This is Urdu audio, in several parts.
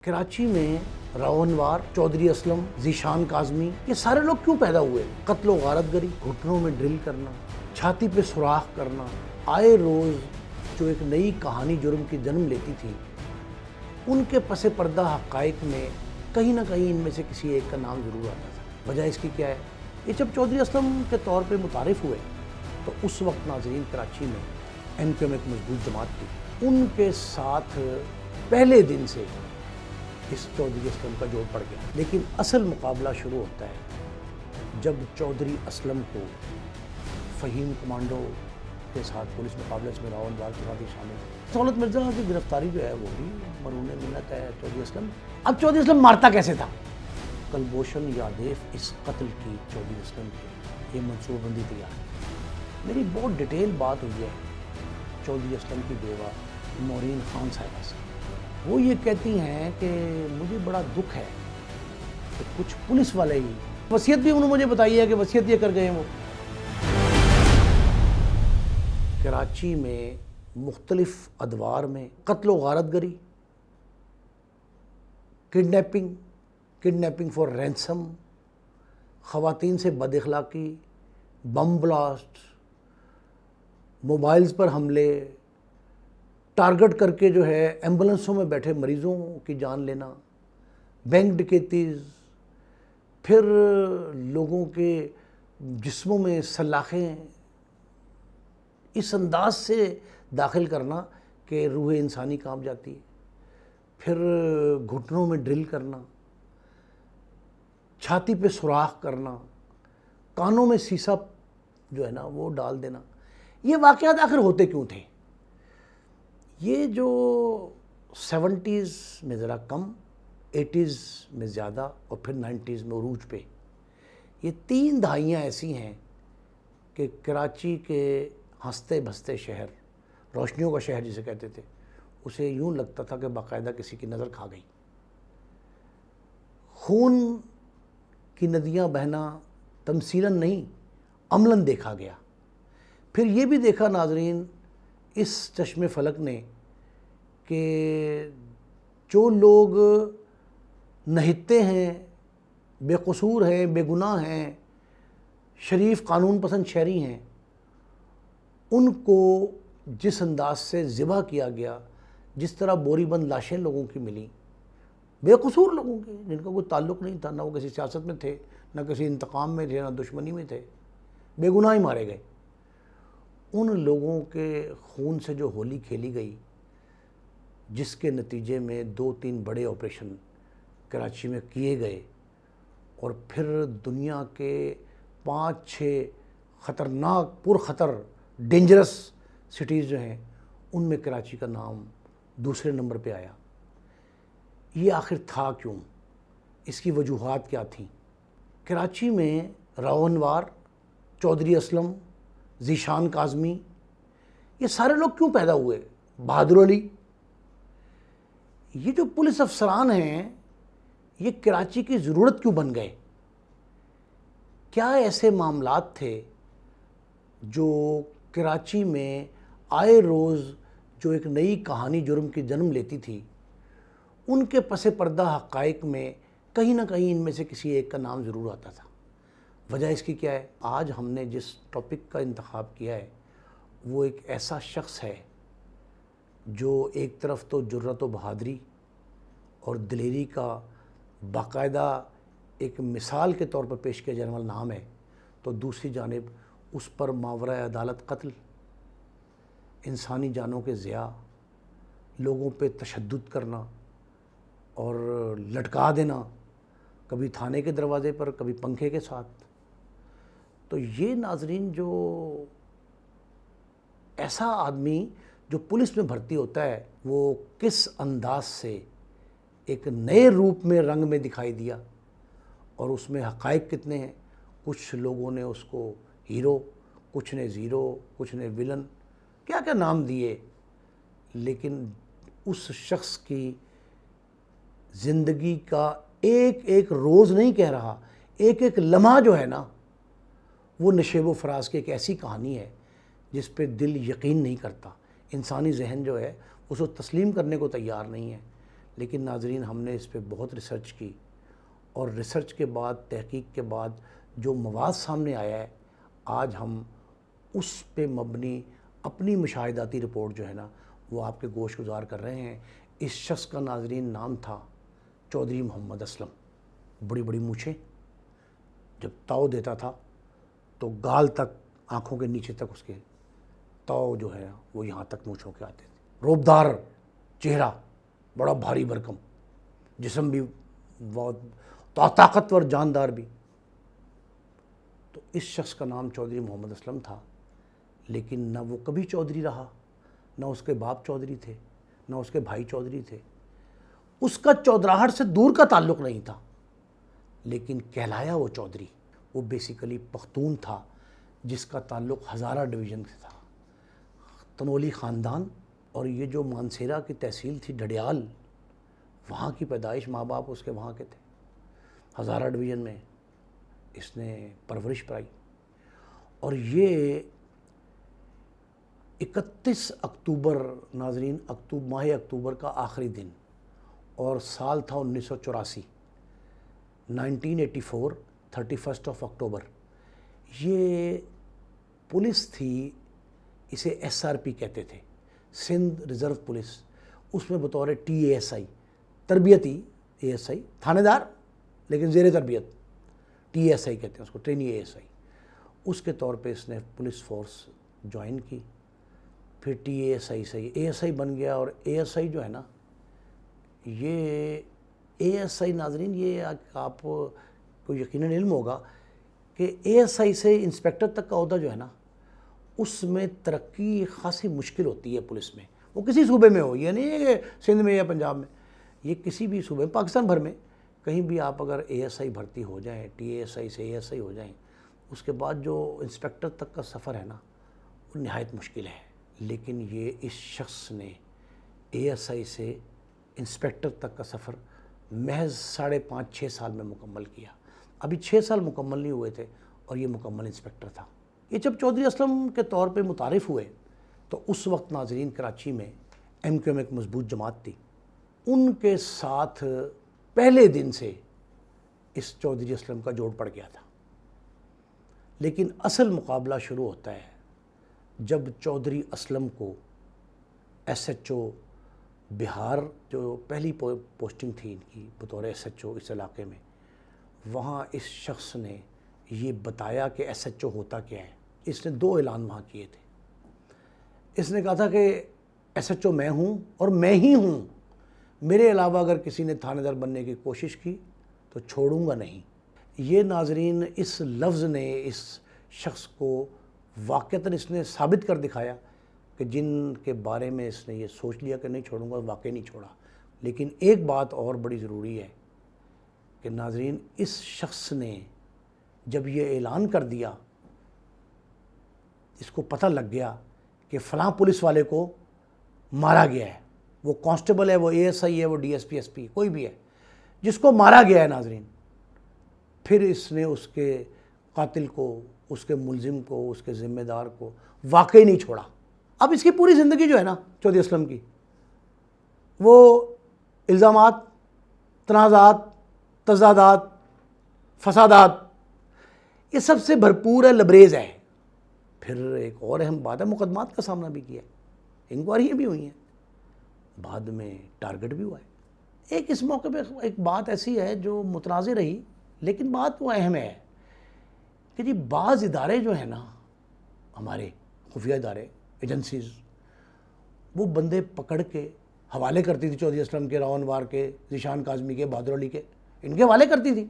کراچی میں راونوار، چودھری اسلم، ذیشان کاظمی، یہ سارے لوگ کیوں پیدا ہوئے؟ قتل و غارت گری، گھٹنوں میں ڈرل کرنا، چھاتی پہ سوراخ کرنا، آئے روز جو ایک نئی کہانی جرم کی جنم لیتی تھی، ان کے پس پردہ حقائق میں کہیں نہ کہیں ان میں سے کسی ایک کا نام ضرور آتا تھا۔ وجہ اس کی کیا ہے؟ یہ جب چودھری اسلم کے طور پہ متعارف ہوئے تو اس وقت ناظرین کراچی میں این پی ایم ایک مضبوط جماعت تھی، ان کے ساتھ پہلے دن سے اس چودھری اسلم کا جوڑ پڑ گیا۔ لیکن اصل مقابلہ شروع ہوتا ہے جب چودھری اسلم کو فہیم کمانڈو کے ساتھ پولیس مقابلے میں راونوار کے ساتھ ہی شامل ہے۔ دولت مرزا کی گرفتاری جو ہے وہ بھی مرہون منت ہے چودھری اسلم۔ اب چودھری اسلم مارتا کیسے تھا؟ کلبھوشن یادیو اس قتل کی چودھری اسلم کی یہ منصوبہ بندی تیار ہے۔ میری بہت ڈیٹیل بات ہوئی ہے چودھری اسلم کی بیوہ نورین خان صاحبہ سے۔ وہ یہ کہتی ہیں کہ مجھے بڑا دکھ ہے کہ کچھ پولیس والے ہی، وصیت بھی انہوں نے مجھے بتائی ہے کہ وصیت یہ کر گئے ہیں وہ۔ کراچی میں مختلف ادوار میں قتل و غارت گری، کڈنیپنگ فار رینسم، خواتین سے بد اخلاقی، بم بلاسٹ، موبائلز پر حملے، ٹارگٹ کر کے جو ہے ایمبولنسوں میں بیٹھے مریضوں کی جان لینا، بینک ڈکیتیز، پھر لوگوں کے جسموں میں سلاخیں اس انداز سے داخل کرنا کہ روح انسانی کانپ جاتی ہے، پھر گھٹنوں میں ڈرل کرنا، چھاتی پہ سوراخ کرنا، کانوں میں سیسا جو ہے نا وہ ڈال دینا۔ یہ واقعات آخر ہوتے کیوں تھے؟ یہ جو 70s میں ذرا کم، 80s میں زیادہ اور پھر 90s میں عروج پہ، یہ 3 دہائیاں ایسی ہیں کہ کراچی کے ہنستے بستے شہر، روشنیوں کا شہر جسے کہتے تھے، اسے یوں لگتا تھا کہ باقاعدہ کسی کی نظر کھا گئی۔ خون کی ندیاں بہنا تمثیلاً نہیں، عملاً دیکھا گیا۔ پھر یہ بھی دیکھا ناظرین اس چشم فلک نے کہ جو لوگ نہتے ہیں، بے قصور ہیں، بے گناہ ہیں، شریف قانون پسند شہری ہیں، ان کو جس انداز سے ذبح کیا گیا، جس طرح بوری بند لاشیں لوگوں کی ملیں، بے قصور لوگوں کی جن کا کوئی تعلق نہیں تھا، نہ وہ کسی سیاست میں تھے، نہ کسی انتقام میں تھے، نہ دشمنی میں تھے، بے گناہ ہی مارے گئے۔ ان لوگوں کے خون سے جو ہولی کھیلی گئی، جس کے نتیجے میں 2-3 بڑے آپریشن کراچی میں کیے گئے، اور پھر دنیا کے 5-6 خطرناک، پرخطر، ڈینجرس سٹیز جو ہیں، ان میں کراچی کا نام دوسرے نمبر پہ آیا۔ یہ آخر تھا کیوں؟ اس کی وجوہات کیا تھیں؟ کراچی میں راونوار، چودھری اسلم، ذیشان کاظمی، یہ سارے لوگ کیوں پیدا ہوئے؟ بہادر علی، یہ جو پولیس افسران ہیں، یہ کراچی کی ضرورت کیوں بن گئے؟ کیا ایسے معاملات تھے جو کراچی میں آئے روز جو ایک نئی کہانی جرم کی جنم لیتی تھی، ان کے پس پردہ حقائق میں کہیں نہ کہیں ان میں سے کسی ایک کا نام ضرور آتا تھا؟ وجہ اس کی کیا ہے؟ آج ہم نے جس ٹاپک کا انتخاب کیا ہے وہ ایک ایسا شخص ہے جو ایک طرف تو جرأت و بہادری اور دلیری کا باقاعدہ ایک مثال کے طور پر پیش کیا جانے والا نام ہے، تو دوسری جانب اس پر ماورائے عدالت قتل، انسانی جانوں کے ضیاع، لوگوں پہ تشدد کرنا اور لٹکا دینا، کبھی تھانے کے دروازے پر، کبھی پنکھے کے ساتھ۔ تو یہ ناظرین جو ایسا آدمی جو پولیس میں بھرتی ہوتا ہے، وہ کس انداز سے ایک نئے روپ میں، رنگ میں دکھائی دیا، اور اس میں حقائق کتنے ہیں۔ کچھ لوگوں نے اس کو ہیرو، کچھ نے زیرو، کچھ نے ویلن، کیا کیا نام دیے، لیکن اس شخص کی زندگی کا ایک ایک روز نہیں کہہ رہا، ایک ایک لمحہ جو ہے نا، وہ نشیب و فراز کی ایک ایسی کہانی ہے جس پہ دل یقین نہیں کرتا، انسانی ذہن جو ہے اس کو تسلیم کرنے کو تیار نہیں ہے۔ لیکن ناظرین ہم نے اس پہ بہت ریسرچ کی، اور ریسرچ کے بعد، تحقیق کے بعد جو مواد سامنے آیا ہے، آج ہم اس پہ مبنی اپنی مشاہداتی رپورٹ جو ہے نا وہ آپ کے گوش گزار کر رہے ہیں۔ اس شخص کا ناظرین نام تھا چودھری محمد اسلم۔ بڑی بڑی مونچھیں، جب تاؤ دیتا تھا تو گال تک، آنکھوں کے نیچے تک اس کے تاؤ جو ہے وہ یہاں تک مونچھوں کے آتے تھے۔ روبدار چہرہ، بڑا بھاری بھرکم جسم بھی، بہت طاقتور جاندار بھی۔ تو اس شخص کا نام چودھری محمد اسلم تھا، لیکن نہ وہ کبھی چودھری رہا، نہ اس کے باپ چودھری تھے، نہ اس کے بھائی چودھری تھے۔ اس کا چودراہٹ سے دور کا تعلق نہیں تھا، لیکن کہلایا وہ چودھری۔ وہ بیسیکلی پختون تھا، جس کا تعلق ہزارہ ڈویژن سے تھا، تنولی خاندان۔ اور یہ جو مانسیرا کی تحصیل تھی ڈڈیال، وہاں کی پیدائش، ماں باپ اس کے وہاں کے تھے۔ ہزارہ ڈویژن میں اس نے پرورش پائی، اور یہ 31 اکتوبر ناظرین، ماہ اکتوبر کا آخری دن، اور سال تھا 1984، 1984، 31 اکتوبر۔ یہ پولیس تھی، اسے ایس آر پی کہتے تھے، سندھ ریزرو پولیس۔ اس میں بطور ٹی اے ایس آئی، تربیتی اے ایس آئی، تھانے دار لیکن زیر تربیت، ٹی اے ایس آئی کہتے ہیں اس کو، ٹرینی اے ایس آئی، اس کے طور پہ اس نے پولیس فورس جوائن کی۔ پھر ٹی اے ایس آئی سے اے ایس آئی بن گیا، اور اے ایس آئی جو ہے نا، یہ اے ایس آئی ناظرین، یہ آپ کو یقیناً علم ہوگا کہ اے ایس آئی سے انسپیکٹر تک کا عہدہ جو ہے نا، اس میں ترقی خاصی مشکل ہوتی ہے پولیس میں۔ وہ کسی صوبے میں ہو، یہ نہیں ہے کہ سندھ میں یا پنجاب میں، یہ کسی بھی صوبے میں، پاکستان بھر میں کہیں بھی آپ اگر اے ایس آئی بھرتی ہو جائیں، ٹی اے ایس آئی سے اے ایس آئی ہو جائیں، اس کے بعد جو انسپیکٹر تک کا سفر ہے نا، وہ نہایت مشکل ہے۔ لیکن یہ اس شخص نے اے ایس آئی سے انسپیکٹر تک کا سفر محض 5.5-6 سال میں مکمل کیا۔ ابھی 6 سال مکمل نہیں ہوئے تھے اور یہ مکمل انسپیکٹر تھا۔ یہ جب چودھری اسلم کے طور پہ متعارف ہوئے تو اس وقت ناظرین کراچی میں ایم کیو ایم ایک مضبوط جماعت تھی، ان کے ساتھ پہلے دن سے اس چودھری اسلم کا جوڑ پڑ گیا تھا۔ لیکن اصل مقابلہ شروع ہوتا ہے جب چودھری اسلم کو ایس ایچ او بہار، جو پہلی پوسٹنگ تھی ان کی بطور ایس ایچ او اس علاقے میں، وہاں اس شخص نے یہ بتایا کہ ایس ایچ او ہوتا کیا ہے۔ اس نے 2 اعلان وہاں کیے تھے۔ اس نے کہا تھا کہ ایس ایچ او میں ہوں اور میں ہی ہوں، میرے علاوہ اگر کسی نے تھانے دار بننے کی کوشش کی تو چھوڑوں گا نہیں۔ یہ ناظرین اس لفظ نے اس شخص کو واقعتاً اس نے ثابت کر دکھایا کہ جن کے بارے میں اس نے یہ سوچ لیا کہ نہیں چھوڑوں گا، واقعی نہیں چھوڑا۔ لیکن ایک بات اور بڑی ضروری ہے کہ ناظرین اس شخص نے جب یہ اعلان کر دیا، اس کو پتہ لگ گیا کہ فلاں پولیس والے کو مارا گیا ہے، وہ کانسٹیبل ہے، وہ اے ایس آئی ہے، وہ D S P, S P, کوئی بھی ہے، جس کو مارا گیا ہے ناظرین، پھر اس نے اس کے قاتل کو، اس کے ملزم کو، اس کے ذمہ دار کو واقعی نہیں چھوڑا۔ اب اس کی پوری زندگی جو ہے نا چودھری اسلم کی، وہ الزامات، تنازعات، تضادات، فسادات، یہ سب سے بھرپور ہے، لبریز ہے۔ پھر ایک اور اہم بات ہے، مقدمات کا سامنا بھی کیا ہے، انکوائریاں بھی ہوئی ہیں، بعد میں ٹارگٹ بھی ہوا ہے۔ ایک اس موقع پہ ایک بات ایسی ہے جو متنازع رہی، لیکن بات وہ اہم ہے کہ جی بعض ادارے جو ہیں نا، ہمارے خفیہ ادارے، ایجنسیز، وہ بندے پکڑ کے حوالے کرتی تھی چودھری اسلم کے، راؤ انوار کے، ذیشان کاظمی کے، بہادر علی کے، ان کے حوالے کرتی تھی،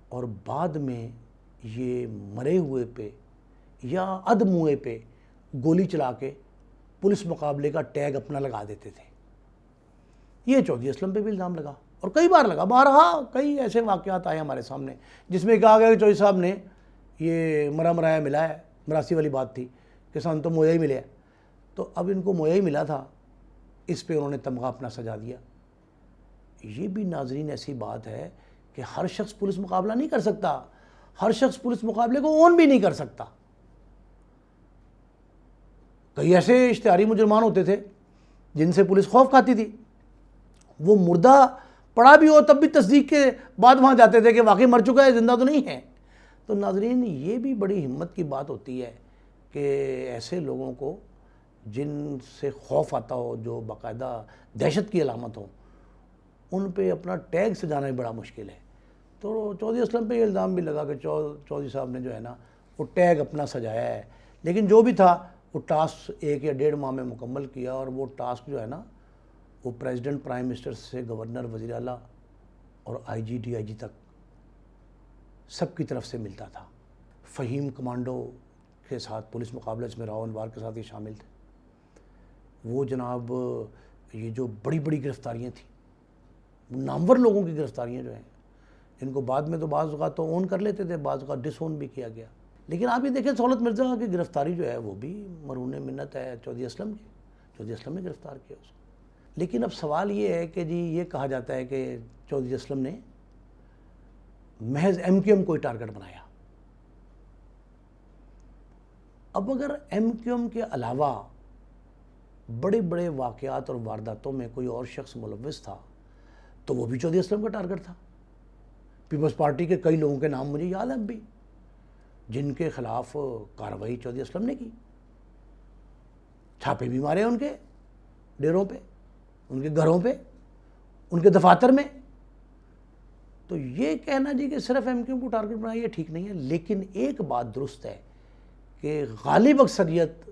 اور بعد میں یہ مرے ہوئے پہ یا ادموئے پہ گولی چلا کے پولیس مقابلے کا ٹیگ اپنا لگا دیتے تھے۔ یہ چودھری اسلم پہ بھی الزام لگا، اور کئی بار لگا، بارہا کئی ایسے واقعات آئے ہمارے سامنے جس میں کہا گیا کہ چودھری صاحب نے یہ مرا مرایا ملا ہے، مراسی والی بات تھی کہ سن تو مویا ہی ملے، تو اب ان کو مویا ہی ملا تھا، اس پہ انہوں نے تمغہ اپنا سجا دیا۔ یہ بھی ناظرین ایسی بات ہے کہ ہر شخص پولیس مقابلہ نہیں کر سکتا، ہر شخص پولیس مقابلے کو اون بھی نہیں کر سکتا۔ کئی ایسے اشتہاری مجرمان ہوتے تھے جن سے پولیس خوف کھاتی تھی، وہ مردہ پڑا بھی ہو تب بھی تصدیق کے بعد وہاں جاتے تھے کہ واقعی مر چکا ہے، زندہ تو نہیں ہے۔ تو ناظرین یہ بھی بڑی ہمت کی بات ہوتی ہے کہ ایسے لوگوں کو جن سے خوف آتا ہو، جو باقاعدہ دہشت کی علامت ہو، ان پہ اپنا ٹیگ سجانا بھی بڑا مشکل ہے۔ تو چودھری اسلم پہ یہ الزام بھی لگا کہ چودھری صاحب نے جو ہے نا وہ ٹیگ اپنا سجایا ہے، لیکن جو بھی تھا وہ ٹاسک 1 یا 1.5 ماہ میں مکمل کیا، اور وہ ٹاسک جو ہے نا وہ پریزیڈنٹ، پرائم منسٹر سے گورنر، وزیر اعلیٰ اور آئی جی ڈی آئی جی تک سب کی طرف سے ملتا تھا۔ فہیم کمانڈو کے ساتھ پولیس مقابلہ میں راؤ انوار کے ساتھ یہ شامل تھے۔ وہ جناب یہ جو بڑی بڑی گرفتاریاں تھیں، نامور لوگوں کی گرفتاریاں جو ہیں، ان کو بعد میں تو بعض اوقات تو اون کر لیتے تھے، بعض اوقات ڈس اون بھی کیا گیا۔ لیکن آپ یہ دیکھیں سہولت مرزا کی گرفتاری جو ہے وہ بھی مرہون منت ہے چودھری اسلم کی، چودھری اسلم نے گرفتار کیا اس کو۔ لیکن اب سوال یہ ہے کہ جی یہ کہا جاتا ہے کہ چودھری اسلم نے محض ایم کیو ایم کو ٹارگٹ بنایا۔ اب اگر ایم کیو ایم کے علاوہ بڑے بڑے واقعات اور وارداتوں میں کوئی اور شخص ملوث تھا تو وہ بھی چودھری اسلم کا ٹارگٹ تھا۔ پیپلز پارٹی کے کئی لوگوں کے نام مجھے یاد ہیں اب بھی، جن کے خلاف کارروائی چودھری اسلم نے کی، چھاپے بھی مارے ان کے ڈیروں پہ، ان کے گھروں پہ، ان کے دفاتر میں۔ تو یہ کہنا جی کہ صرف ایم کیو ایم کو ٹارگٹ بنایا یہ ٹھیک نہیں ہے، لیکن ایک بات درست ہے کہ غالب اکثریت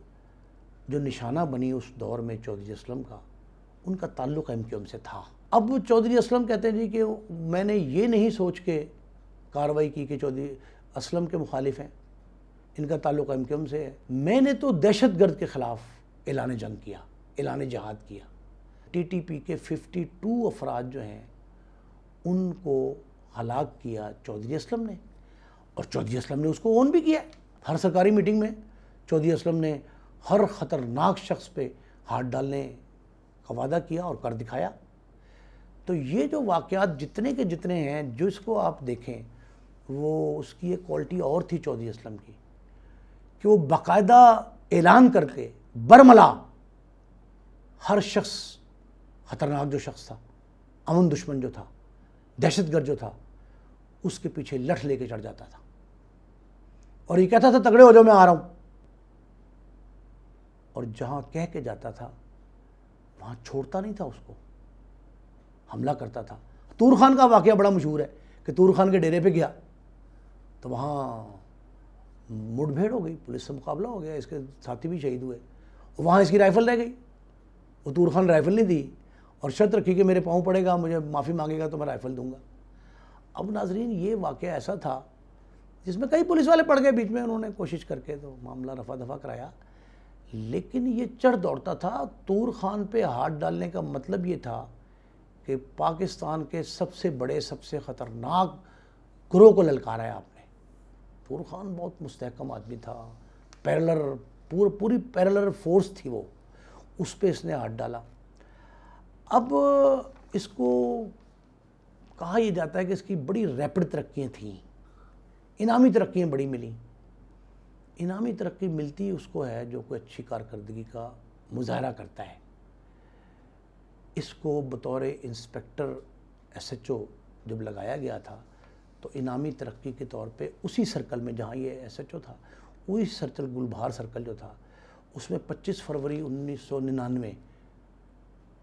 جو نشانہ بنی اس دور میں چودھری اسلم کا، ان کا تعلق ایم کیو ایم سے تھا۔ اب چودھری اسلم کہتے ہیں جی کہ میں نے یہ نہیں سوچ کے کارروائی کی کہ چودھری اسلم کے مخالف ہیں، ان کا تعلق ایم کیو ایم سے ہے، میں نے تو دہشت گرد کے خلاف اعلان جنگ کیا، اعلان جہاد کیا۔ ٹی ٹی پی کے 52 افراد جو ہیں ان کو ہلاک کیا چودھری اسلم نے، اور چودھری اسلم نے اس کو اون بھی کیا۔ ہر سرکاری میٹنگ میں چودھری اسلم نے ہر خطرناک شخص پہ ہاتھ ڈالنے کا وعدہ کیا اور کر دکھایا۔ تو یہ جو واقعات جتنے کے جتنے ہیں، جو اس کو آپ دیکھیں، وہ اس کی ایک کوالٹی اور تھی چودھری اسلم کی کہ وہ باقاعدہ اعلان کر کے برملا ہر شخص، خطرناک جو شخص تھا، امن دشمن جو تھا، دہشت گرد جو تھا، اس کے پیچھے لٹھ لے کے چڑھ جاتا تھا اور یہ کہتا تھا تگڑے ہو جاؤ میں آ رہا ہوں، اور جہاں کہہ کے جاتا تھا وہاں چھوڑتا نہیں تھا، اس کو حملہ کرتا تھا۔ طور خان کا واقعہ بڑا مشہور ہے کہ طور خان کے ڈیرے پہ گیا تو وہاں مڑ بھیڑ ہو گئی، پولیس سے مقابلہ ہو گیا، اس کے ساتھی بھی شہید ہوئے، وہاں اس کی رائفل رہ گئی، وہ طور خان رائفل نہیں دی اور شرط رکھی کہ میرے پاؤں پڑے گا، مجھے معافی مانگے گا تو میں رائفل دوں گا۔ اب ناظرین یہ واقعہ ایسا تھا جس میں کئی پولیس والے پڑ گئے بیچ میں، انہوں نے کوشش کر کے تو معاملہ رفع دفع کرایا، لیکن یہ چڑھ دوڑتا تھا۔ طور خان پہ ہاتھ ڈالنے کا مطلب یہ تھا کہ پاکستان کے سب سے بڑے، سب سے خطرناک گروہ کو للکارا ہے آپ نے۔ طور خان بہت مستحکم آدمی تھا، پوری پیرلر فورس تھی وہ، اس پہ اس نے ہاتھ ڈالا۔ اب اس کو کہا یہ جاتا ہے کہ اس کی بڑی ریپڈ ترقیاں تھیں، انعامی ترقیاں بڑی ملیں۔ انعامی ترقی ملتی اس کو ہے جو کوئی اچھی کارکردگی کا مظاہرہ کرتا ہے۔ اس کو بطور انسپیکٹر ایس ایچ او جب لگایا گیا تھا تو انعامی ترقی کے طور پہ اسی سرکل میں جہاں یہ ایس ایچ او تھا، وہی سرکل گلبہار سرکل جو تھا، اس میں 25 فروری 1999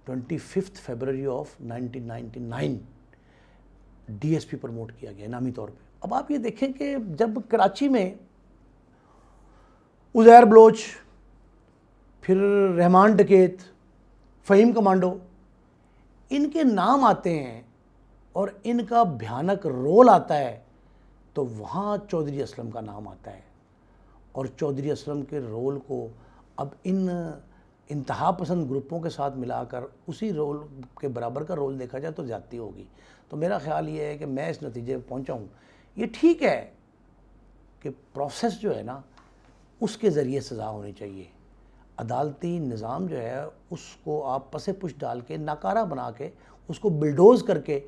25 February of 1999 D S P promote کیا گیا انعامی طور پہ۔ اب آپ یہ دیکھیں کہ جب کراچی میں عزیر بلوچ، پھر رحمان ڈکیت، فہیم کمانڈو، ان کے نام آتے ہیں اور ان کا بھیانک رول آتا ہے تو وہاں چودھری اسلم کا نام آتا ہے، اور چودھری اسلم کے رول کو اب ان انتہا پسند گروپوں کے ساتھ ملا کر اسی رول کے برابر کا رول دیکھا جائے تو زیادتی ہوگی۔ تو میرا خیال یہ ہے کہ میں اس نتیجے پہ پہنچا ہوں، یہ ٹھیک ہے کہ پروسیس جو ہے نا اس کے ذریعے سزا ہونی چاہیے، عدالتی نظام جو ہے اس کو آپ پس پش ڈال کے، ناکارہ بنا کے، اس کو بلڈوز کر کے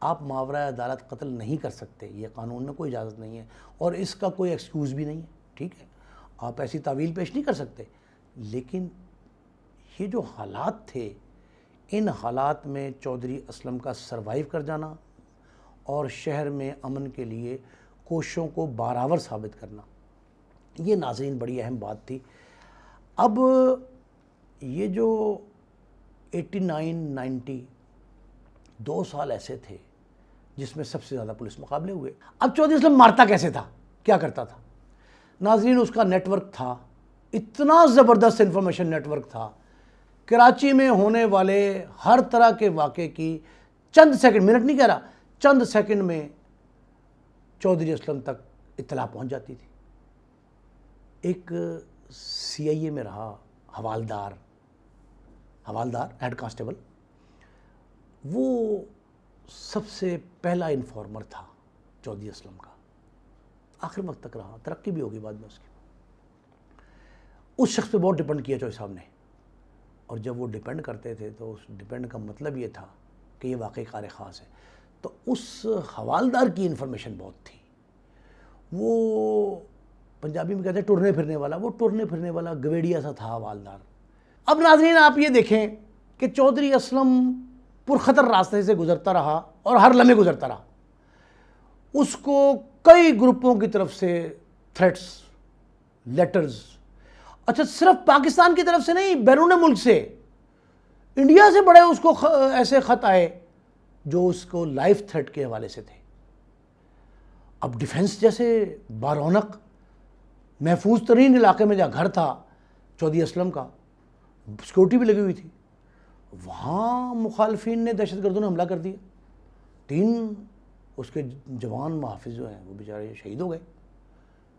آپ ماورائے عدالت قتل نہیں کر سکتے، یہ قانون میں کوئی اجازت نہیں ہے اور اس کا کوئی ایکسکیوز بھی نہیں ہے، ٹھیک ہے، آپ ایسی تعویل پیش نہیں کر سکتے، لیکن یہ جو حالات تھے ان حالات میں چودھری اسلم کا سروائیو کر جانا اور شہر میں امن کے لیے کوششوں کو بارآور ثابت کرنا، یہ ناظرین بڑی اہم بات تھی۔ اب یہ جو 89-90 2 سال ایسے تھے جس میں سب سے زیادہ پولیس مقابلے ہوئے۔ اب چودھری اسلم مارتا کیسے تھا، کیا کرتا تھا؟ ناظرین اس کا نیٹ ورک تھا، اتنا زبردست انفارمیشن نیٹ ورک تھا، کراچی میں ہونے والے ہر طرح کے واقعے کی چند سیکنڈ، منٹ نہیں کہہ رہا، چند سیکنڈ میں چودھری اسلم تک اطلاع پہنچ جاتی تھی۔ ایک CIA میں رہا حوالدار ہیڈ کانسٹیبل، وہ سب سے پہلا انفارمر تھا چودھری اسلم کا، آخر وقت تک رہا، ترقی بھی ہوگی بعد میں اس کی۔ اس شخص پہ بہت ڈیپینڈ کیا چودھری صاحب نے، اور جب وہ ڈیپینڈ کرتے تھے تو اس ڈیپینڈ کا مطلب یہ تھا کہ یہ واقعی کار خاص ہے۔ تو اس حوالدار کی انفارمیشن بہت تھی، وہ پنجابی میں کہتے ہیں ٹرنے پھرنے والا، وہ ٹرنے پھرنے والا گویڑیا سا تھا حوالدار۔ اب ناظرین آپ یہ دیکھیں کہ چودھری اسلم پرخطر راستے سے گزرتا رہا اور ہر لمحے گزرتا رہا، اس کو کئی گروپوں کی طرف سے تھریٹس، لیٹرز، اچھا صرف پاکستان کی طرف سے نہیں، بیرون ملک سے، انڈیا سے بڑے اس کو ایسے خط آئے جو اس کو لائف تھریٹ کے حوالے سے تھے۔ اب ڈیفنس جیسے بارونق محفوظ ترین علاقے میں جہاں گھر تھا چودھری اسلم کا، سیکورٹی بھی لگی ہوئی تھی، وہاں مخالفین نے، دہشت گردوں نے حملہ کر دیا، 3 اس کے جوان محافظ جو ہیں وہ بیچارے شہید ہو گئے،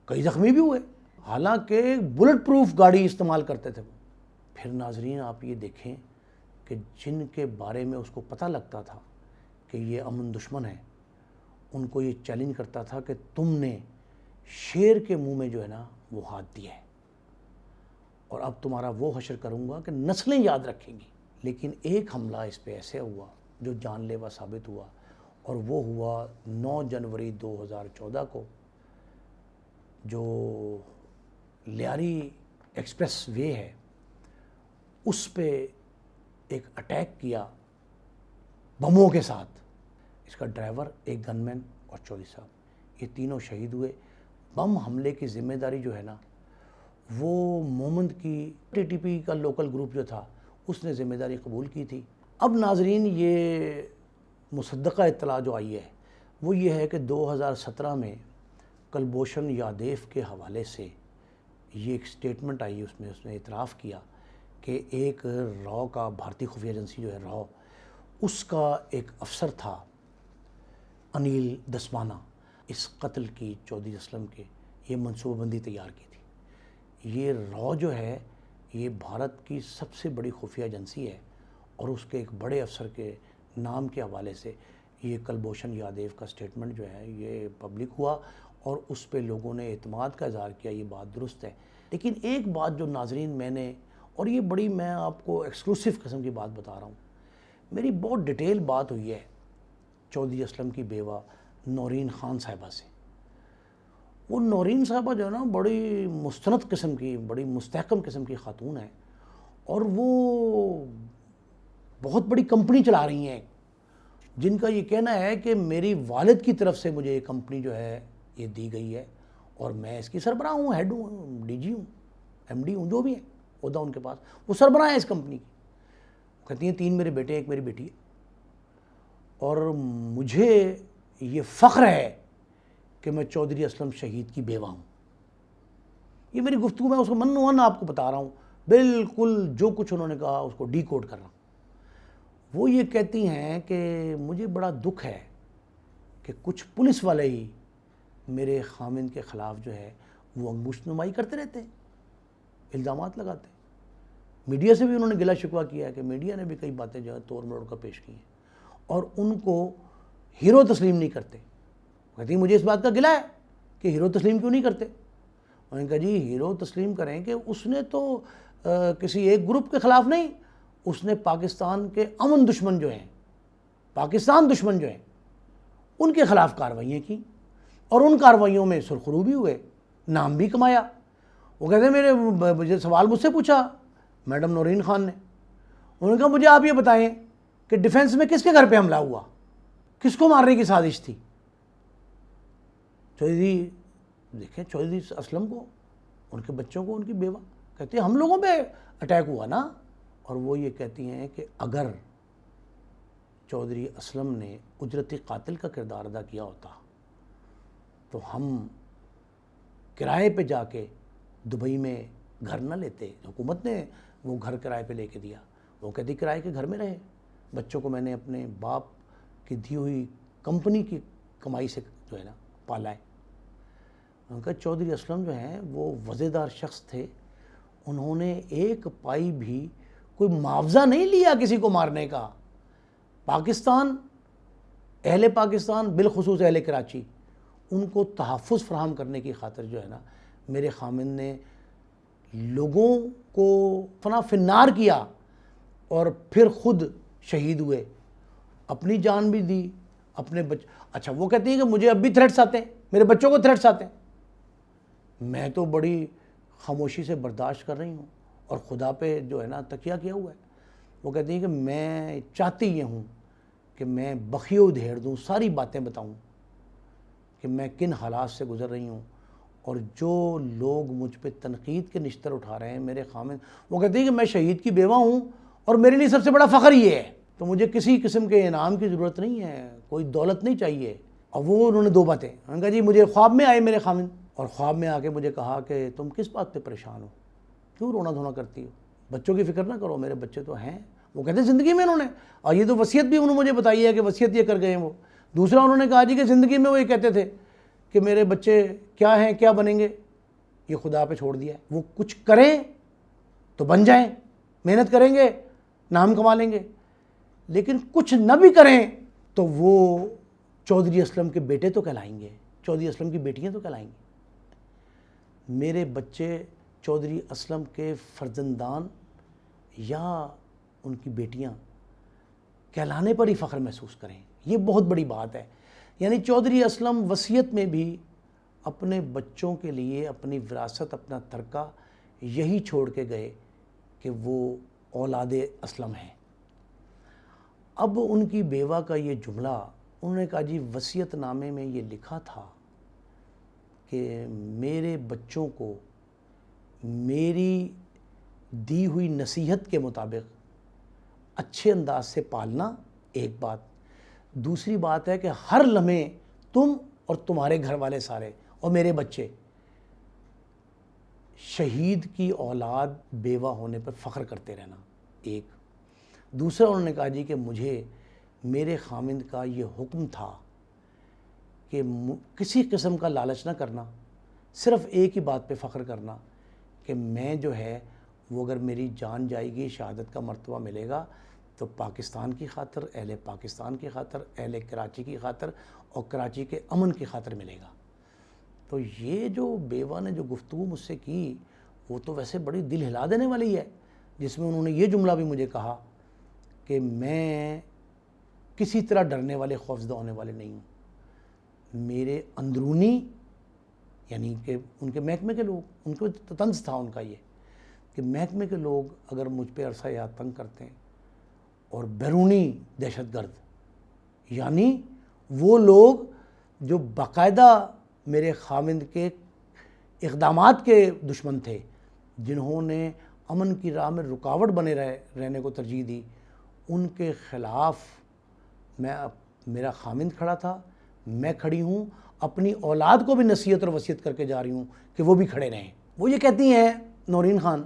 کئی زخمی بھی ہوئے، حالانکہ بلٹ پروف گاڑی استعمال کرتے تھے وہ۔ پھر ناظرین آپ یہ دیکھیں کہ جن کے بارے میں اس کو پتہ لگتا تھا کہ یہ امن دشمن ہے، ان کو یہ چیلنج کرتا تھا کہ تم نے شیر کے منہ میں جو ہے نا وہ ہاتھ دیا ہے، اور اب تمہارا وہ حشر کروں گا کہ نسلیں یاد رکھیں گی۔ لیکن ایک حملہ اس پہ ایسے ہوا جو جان لیوا ثابت ہوا، اور وہ ہوا 9 جنوری 2014 کو، جو لیاری ایکسپریس وے ہے اس پہ ایک اٹیک کیا بموں کے ساتھ۔ اس کا ڈرائیور، ایک گن مین اور چودھری صاحب، یہ تینوں شہید ہوئے۔ بم حملے کی ذمہ داری جو ہے نا وہ مومند کی TTP کا لوکل گروپ جو تھا اس نے ذمہ داری قبول کی تھی۔ اب ناظرین یہ مصدقہ اطلاع جو آئی ہے وہ یہ ہے کہ 2017 میں کلبھوشن یادیو کے حوالے سے یہ ایک سٹیٹمنٹ آئی، اس نے اعتراف کیا کہ ایک راؤ کا، بھارتی خفیہ ایجنسی جو ہے راؤ، اس کا ایک افسر تھا انیل دسمانہ، اس قتل کی چودھری اسلم کے یہ منصوبہ بندی تیار کی تھی۔ یہ راؤ جو ہے یہ بھارت کی سب سے بڑی خفیہ ایجنسی ہے، اور اس کے ایک بڑے افسر کے نام کے حوالے سے یہ کلبھوشن یادیو کا سٹیٹمنٹ جو ہے یہ پبلک ہوا، اور اس پہ لوگوں نے اعتماد کا اظہار کیا، یہ بات درست ہے۔ لیکن ایک بات جو ناظرین میں نے، اور یہ بڑی میں آپ کو ایکسکلوسیو قسم کی بات بتا رہا ہوں، میری بہت ڈیٹیل بات ہوئی ہے چودھری اسلم کی بیوہ نورین خان صاحبہ سے۔ وہ نورین صاحبہ جو ہے نا بڑی مستند قسم کی، بڑی مستحکم قسم کی خاتون ہیں، اور وہ بہت بڑی کمپنی چلا رہی ہیں، جن کا یہ کہنا ہے کہ میری والد کی طرف سے مجھے یہ کمپنی جو ہے یہ دی گئی ہے، اور میں اس کی سربراہ ہوں، ہیڈ ہوں، DG ہوں، MD ہوں، جو بھی ہے عہدہ ان کے پاس، وہ سربراہ ہے اس کمپنی کی۔ کہتی ہیں 3 میرے بیٹے، 1 میری بیٹی ہے، اور مجھے یہ فخر ہے کہ میں چودھری اسلم شہید کی بیوہ ہوں۔ یہ میری گفتگو میں اس کو من آپ کو بتا رہا ہوں، بالکل جو کچھ انہوں نے کہا اس کو ڈی کوڈ کر رہا ہوں۔ وہ یہ کہتی ہیں کہ مجھے بڑا دکھ ہے کہ کچھ پولیس والے ہی میرے خامند کے خلاف جو ہے وہ انگوش نمائی کرتے رہتے ہیں، الزامات لگاتے ہیں۔ میڈیا سے بھی انہوں نے گلہ شکوہ کیا ہے کہ میڈیا نے بھی کئی باتیں جو ہے توڑ مروڑ کر پیش کی ہیں، اور ان کو ہیرو تسلیم نہیں کرتے۔ کہتی ہیں مجھے اس بات کا گلہ ہے کہ ہیرو تسلیم کیوں نہیں کرتے۔ انہوں نے کہا جی ہیرو تسلیم کریں کہ اس نے تو کسی ایک گروپ کے خلاف نہیں، اس نے پاکستان کے امن دشمن جو ہیں، پاکستان دشمن جو ہیں، ان کے خلاف کارروائیاں کی، اور ان کارروائیوں میں سرخرو بھی ہوئے، نام بھی کمایا۔ وہ کہتے ہیں مجھے سوال مجھ سے پوچھا میڈم نورین خان نے، انہوں نے کہا مجھے آپ یہ بتائیں کہ ڈیفنس میں کس کے گھر پہ حملہ ہوا, کس کو مارنے کی سازش تھی؟ چودھری دیکھیں, چودھری اسلم کو, ان کے بچوں کو, ان کی بیوہ, کہتے ہیں ہم لوگوں پہ اٹیک ہوا نا. اور وہ یہ کہتی ہیں کہ اگر چودھری اسلم نے اجرتی قاتل کا کردار ادا کیا ہوتا تو ہم کرائے پہ جا کے دبئی میں گھر نہ لیتے. حکومت نے وہ گھر کرائے پہ لے کے دیا. وہ کہتی کرائے کے گھر میں رہے, بچوں کو میں نے اپنے باپ کی دی ہوئی کمپنی کی کمائی سے جو ہے نا پالا ہے. ان کا چودھری اسلم جو ہیں وہ وزیدار شخص تھے, انہوں نے ایک پائی بھی کوئی معاوضہ نہیں لیا کسی کو مارنے کا. پاکستان, اہل پاکستان, بالخصوص اہل کراچی, ان کو تحفظ فراہم کرنے کی خاطر جو ہے نا میرے خامند نے لوگوں کو فنا فنار کیا اور پھر خود شہید ہوئے, اپنی جان بھی دی, اپنے اچھا وہ کہتی ہیں کہ مجھے اب بھی تھریٹس آتے ہیں, میرے بچوں کو تھریٹس آتے ہیں. میں تو بڑی خاموشی سے برداشت کر رہی ہوں اور خدا پہ جو ہے نا تکیہ کیا ہوا ہے. وہ کہتی ہیں کہ میں چاہتی یہ ہوں کہ میں بخیو دھیر دوں, ساری باتیں بتاؤں کہ میں کن حالات سے گزر رہی ہوں, اور جو لوگ مجھ پہ تنقید کے نشتر اٹھا رہے ہیں میرے خامند. وہ کہتی ہیں کہ میں شہید کی بیوہ ہوں اور میرے لیے سب سے بڑا فخر یہ ہے, تو مجھے کسی قسم کے انعام کی ضرورت نہیں ہے, کوئی دولت نہیں چاہیے. اور وہ انہوں نے دو باتیں, انہوں نے کہا جی مجھے خواب میں آئے میرے خامند, اور خواب میں آ کے مجھے کہا کہ تم کس بات پہ پریشان ہو, کیوں رونا دھونا کرتی ہو, بچوں کی فکر نہ کرو, میرے بچے تو ہیں. وہ کہتے ہیں زندگی میں انہوں نے, اور یہ تو وصیت بھی انہوں نے مجھے بتائی ہے کہ وصیت یہ کر گئے ہیں وہ. دوسرا انہوں نے کہا جی کہ زندگی میں وہ یہ کہتے تھے کہ میرے بچے کیا ہیں کیا بنیں گے یہ خدا پہ چھوڑ دیا ہے, وہ کچھ کریں تو بن جائیں, محنت کریں گے نام کما لیں گے, لیکن کچھ نہ بھی کریں تو وہ چودھری اسلم کے بیٹے تو کہلائیں گے, چودھری اسلم کی بیٹیاں تو کہلائیں گی. میرے بچے چودھری اسلم کے فرزندان یا ان کی بیٹیاں کہلانے پر ہی فخر محسوس کریں, یہ بہت بڑی بات ہے. یعنی چودھری اسلم وصیت میں بھی اپنے بچوں کے لیے اپنی وراثت, اپنا ترکہ یہی چھوڑ کے گئے کہ وہ اولاد اسلم ہیں. اب ان کی بیوہ کا یہ جملہ, انہوں نے کہا جی وصیت نامے میں یہ لکھا تھا کہ میرے بچوں کو میری دی ہوئی نصیحت کے مطابق اچھے انداز سے پالنا, ایک بات. دوسری بات ہے کہ ہر لمحے تم اور تمہارے گھر والے سارے اور میرے بچے شہید کی اولاد بیوہ ہونے پر فخر کرتے رہنا, ایک. دوسرا انہوں نے کہا جی کہ مجھے میرے خامند کا یہ حکم تھا کہ کسی قسم کا لالچ نہ کرنا, صرف ایک ہی بات پہ فخر کرنا کہ میں جو ہے وہ اگر میری جان جائے گی, شہادت کا مرتبہ ملے گا تو پاکستان کی خاطر, اہل پاکستان کی خاطر, اہل کراچی کی خاطر اور کراچی کے امن کی خاطر ملے گا. تو یہ جو بیوہ نے جو گفتگو مجھ سے کی وہ تو ویسے بڑی دل ہلا دینے والی ہے, جس میں انہوں نے یہ جملہ بھی مجھے کہا کہ میں کسی طرح ڈرنے والے, خوفزدہ ہونے والے نہیں ہوں. میرے اندرونی یعنی کہ ان کے محکمے کے لوگ, ان کو طنز تھا ان کا یہ کہ محکمے کے لوگ اگر مجھ پہ عرصہ یاد تنگ کرتے ہیں, اور بیرونی دہشت گرد یعنی وہ لوگ جو باقاعدہ میرے خامند کے اقدامات کے دشمن تھے, جنہوں نے امن کی راہ میں رکاوٹ بنے رہنے کو ترجیح دی, ان کے خلاف میرا خامند کھڑا تھا, میں کھڑی ہوں, اپنی اولاد کو بھی نصیحت اور وصیت کر کے جا رہی ہوں کہ وہ بھی کھڑے رہیں. وہ یہ کہتی ہیں نورین خان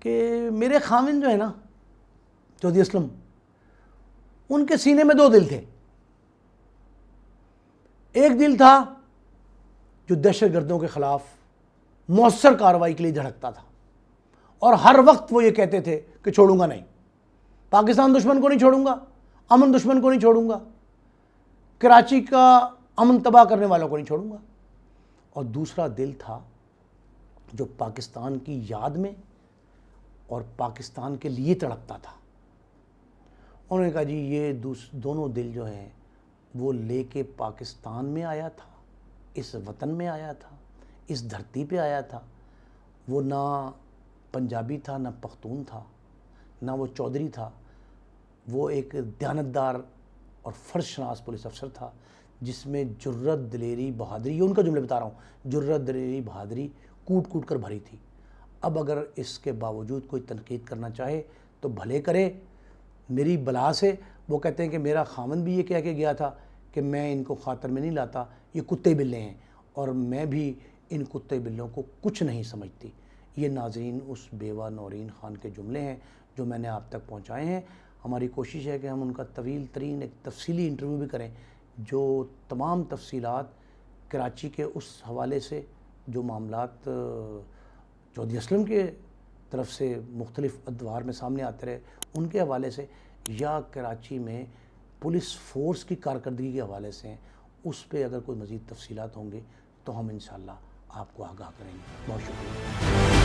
کہ میرے خامند جو ہے نا چودھری اسلم, ان کے سینے میں دو دل تھے. ایک دل تھا جو دہشت گردوں کے خلاف مؤثر کارروائی کے لیے دھڑکتا تھا, اور ہر وقت وہ یہ کہتے تھے کہ چھوڑوں گا نہیں, پاکستان دشمن کو نہیں چھوڑوں گا, امن دشمن کو نہیں چھوڑوں گا, کراچی کا امن تباہ کرنے والوں کو نہیں چھوڑوں گا. اور دوسرا دل تھا جو پاکستان کی یاد میں اور پاکستان کے لیے تڑپتا تھا. انہوں نے کہا جی یہ دونوں دل جو ہیں وہ لے کے پاکستان میں آیا تھا, اس وطن میں آیا تھا, اس دھرتی پہ آیا تھا. وہ نہ پنجابی تھا, نہ پختون تھا, نہ وہ چودھری تھا، وہ ایک دیانتدار اور فرض شناس پولیس افسر تھا جس میں جرت، دلیری، بہادری، یہ ان کا جملے بتا رہا ہوں، جرت، دلیری، بہادری کوٹ کوٹ کر بھری تھی۔ اب اگر اس کے باوجود کوئی تنقید کرنا چاہے تو بھلے کرے، میری بلا سے وہ کہتے ہیں کہ میرا خامند بھی یہ کہہ کے گیا تھا کہ میں ان کو خاطر میں نہیں لاتا، یہ کتے بلے ہیں، اور میں بھی ان کتے بلوں کو کچھ نہیں سمجھتی۔ یہ ناظرین اس بیوہ نورین خان کے جملے ہیں جو میں نے آپ تک پہنچائے ہیں۔ ہماری کوشش ہے کہ ہم ان کا طویل ترین ایک تفصیلی انٹرویو بھی کریں، جو تمام تفصیلات کراچی کے اس حوالے سے جو معاملات چودھری اسلم کے طرف سے مختلف ادوار میں سامنے آتے رہے ان کے حوالے سے، یا کراچی میں پولیس فورس کی کارکردگی کے حوالے سے ہیں، اس پہ اگر کوئی مزید تفصیلات ہوں گے تو ہم انشاءاللہ آپ کو آگاہ کریں گے۔ بہت شکریہ۔